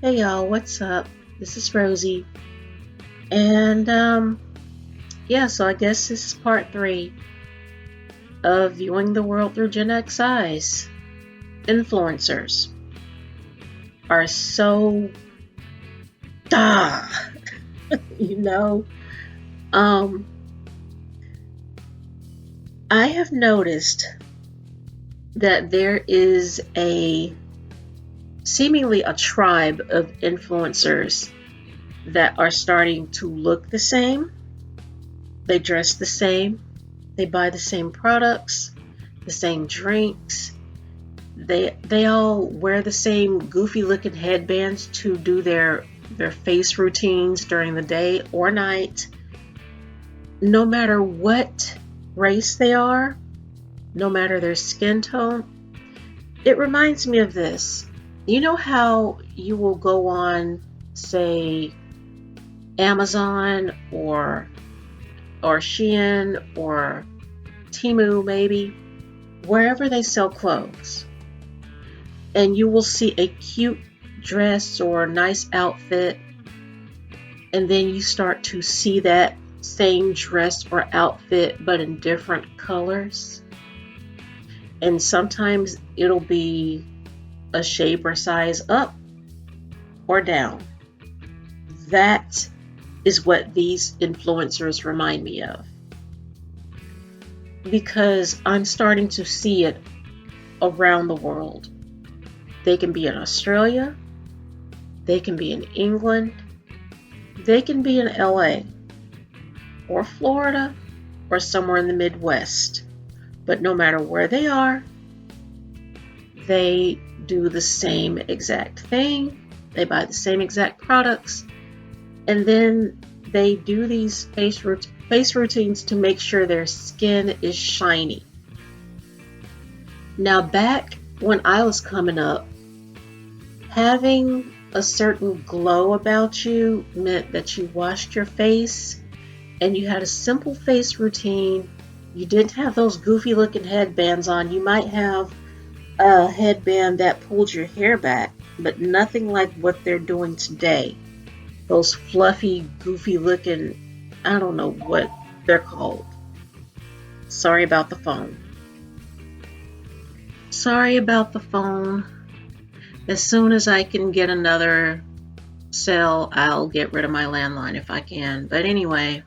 Hey y'all, what's up? This is Rosie. And yeah, so I guess this is part 3 of viewing the world through Gen X eyes. Influencers are so duh, you know. Um I have noticed that there is a seemingly a tribe of influencers that are starting to look the same. They dress the same. They buy the same products, the same drinks. They all wear the same goofy looking headbands to do their face routines during the day or night. No matter what race they are, no matter their skin tone. It reminds me of this. You know how you will go on, say, Amazon or Shein or Temu maybe, wherever they sell clothes, and you will see a cute dress or nice outfit, and then you start to see that same dress or outfit but in different colors, and sometimes it'll be a shape or size up or down. That is what these influencers remind me of, because I'm starting to see it around the world. They can be in Australia, they can be in England, they can be in LA or Florida or somewhere in the Midwest. But no matter where they are, they do the same exact thing. They buy the same exact products. And then they do these face routines to make sure their skin is shiny. Now, back when I was coming up, having a certain glow about you meant that you washed your face and you had a simple face routine. You didn't have those goofy looking headbands on. You might have a headband that pulled your hair back, but nothing like what they're doing today. Those fluffy, goofy looking, I don't know what they're called. Sorry about the phone. Sorry about the phone. As soon as I can get another cell, I'll get rid of my landline if I can. But anyway,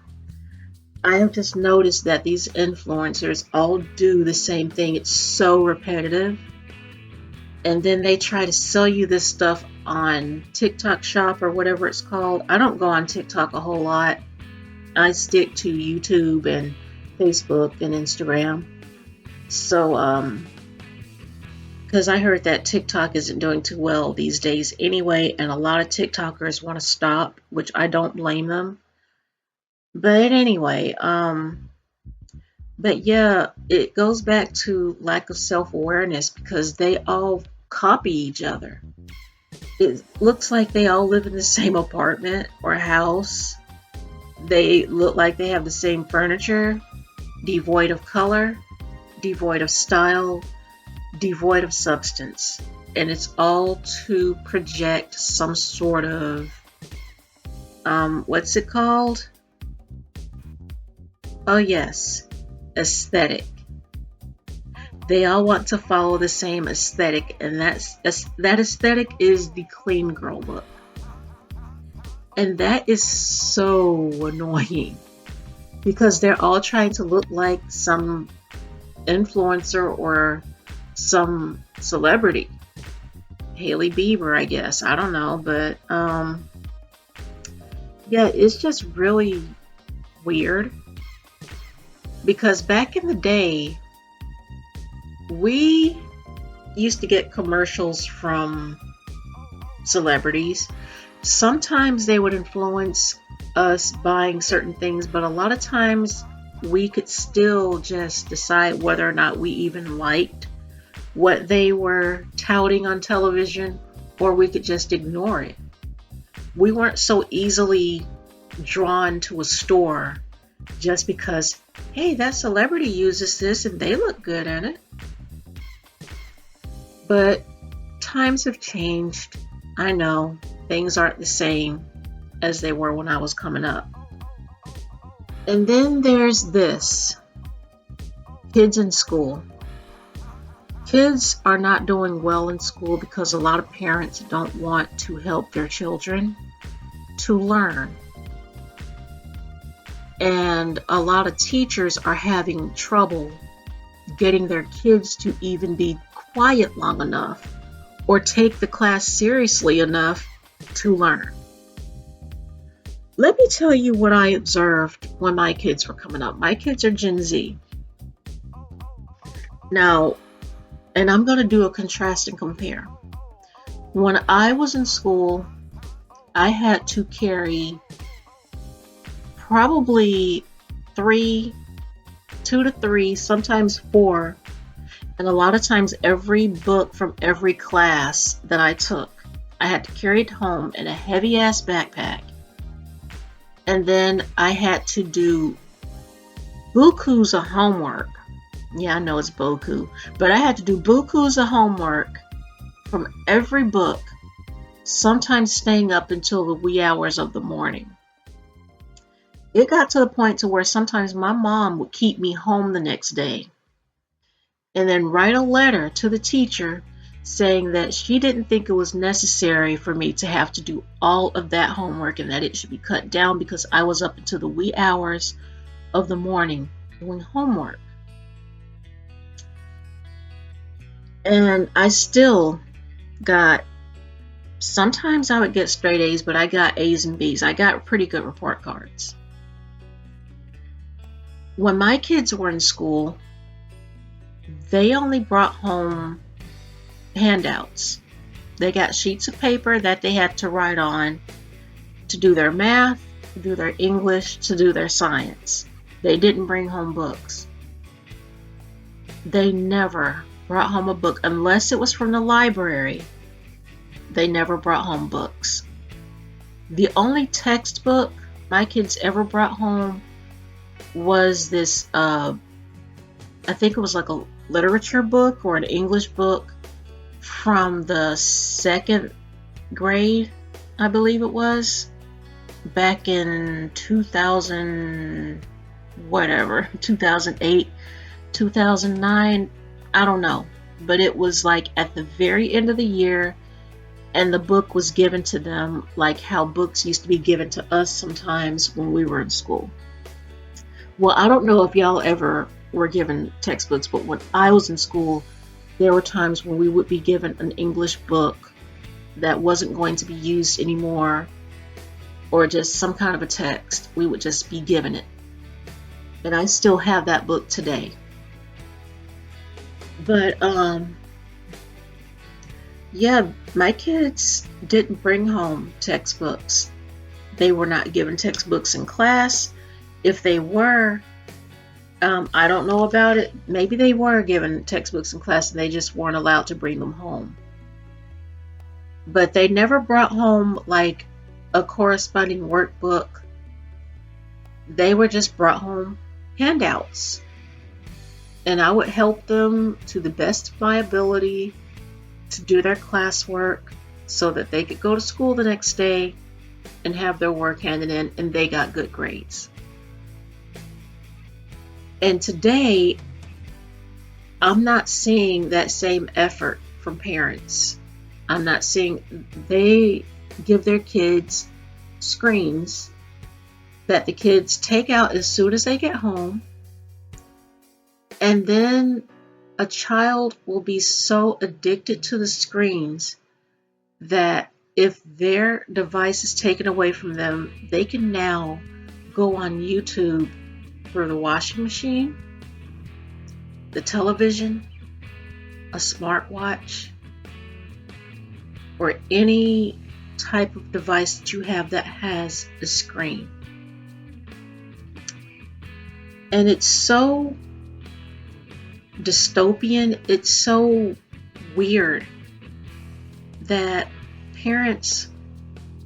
I have just noticed that these influencers all do the same thing. It's so repetitive. And then they try to sell you this stuff on TikTok Shop or whatever it's called. I don't go on TikTok a whole lot. I stick to YouTube and Facebook and Instagram. So, because I heard that TikTok isn't doing too well these days anyway, and a lot of TikTokers want to stop, which I don't blame them. But anyway, but yeah, it goes back to lack of self-awareness because they all copy each other. It looks like they all live in the same apartment or house. They look like they have the same furniture, devoid of color, devoid of style, devoid of substance. And it's all to project some sort of, what's it called? Oh yes, aesthetic. They all want to follow the same aesthetic, and that aesthetic is the clean girl look. And that is so annoying because they're all trying to look like some influencer or some celebrity. Hailey Bieber, I guess. I don't know, but yeah, it's just really weird because back in the day, we used to get commercials from celebrities. Sometimes they would influence us buying certain things, but a lot of times we could still just decide whether or not we even liked what they were touting on television, or we could just ignore it. We weren't so easily drawn to a store just because, hey, that celebrity uses this and they look good in it. But times have changed. I know. Things aren't the same as they were when I was coming up. And then there's this, kids in school. Kids are not doing well in school because a lot of parents don't want to help their children to learn. And a lot of teachers are having trouble getting their kids to even be quiet long enough or take the class seriously enough to learn. Let me tell you what I observed when my kids were coming up. My kids are Gen Z. Now, and I'm going to do a contrast and compare. When I was in school, I had to carry probably 2 to 3, sometimes 4, and a lot of times every book from every class that I took, I had to carry it home in a heavy ass backpack. And then I had to do bukus of homework. Yeah, I know it's boku, but I had to do bukus of homework from every book, sometimes staying up until the wee hours of the morning. It got to the point to where sometimes my mom would keep me home the next day and then write a letter to the teacher saying that she didn't think it was necessary for me to have to do all of that homework and that it should be cut down because I was up until the wee hours of the morning doing homework. And I still got, sometimes I would get straight A's, but I got A's and B's. I got pretty good report cards. When my kids were in school, they only brought home handouts. They got sheets of paper that they had to write on to do their math, to do their English, to do their science. They didn't bring home books. They never brought home a book unless it was from the library. They never brought home books. The only textbook my kids ever brought home was this, I think it was like a literature book or an English book from the 2nd grade, I believe it was, back in 2000, whatever, 2008, 2009, I don't know. But it was like at the very end of the year, and the book was given to them like how books used to be given to us sometimes when we were in school. Well, I don't know if y'all ever were given textbooks, but when I was in school, there were times when we would be given an English book that wasn't going to be used anymore, or just some kind of a text. We would just be given it. And I still have that book today. But, yeah, my kids didn't bring home textbooks. They were not given textbooks in class. If they were, I don't know about it. Maybe they were given textbooks in class and they just weren't allowed to bring them home. But they never brought home like a corresponding workbook. They were just brought home handouts. And I would help them to the best of my ability to do their classwork so that they could go to school the next day and have their work handed in, and they got good grades. And today, I'm not seeing that same effort from parents. I'm not seeing, they give their kids screens that the kids take out as soon as they get home. And then a child will be so addicted to the screens that if their device is taken away from them, they can now go on YouTube for the washing machine, the television, a smartwatch, or any type of device that you have that has a screen. And it's so dystopian, it's so weird that parents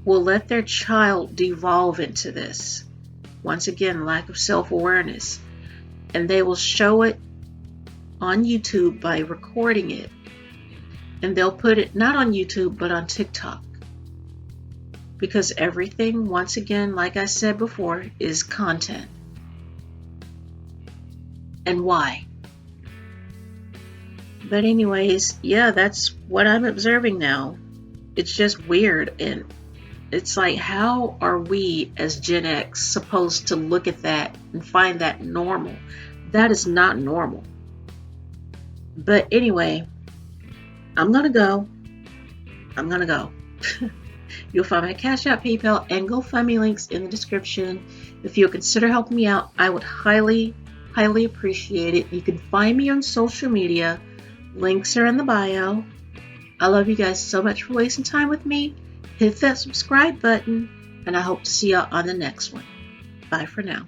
will let their child devolve into this. Once again, lack of self-awareness. And they will show it on YouTube by recording it. And they'll put it not on YouTube, but on TikTok. because everything, once again, like I said before, is content. And why? But anyways, yeah, that's what I'm observing now. It's just weird, and it's like, how are we as Gen X supposed to look at that and find that normal? That is not normal. But anyway, I'm gonna go. You'll find my Cash App, PayPal, and GoFundMe links in the description. If you'll consider helping me out, I would highly, highly appreciate it. You can find me on social media. Links are in the bio. I love you guys so much for wasting time with me. Hit that subscribe button, and I hope to see y'all on the next one. Bye for now.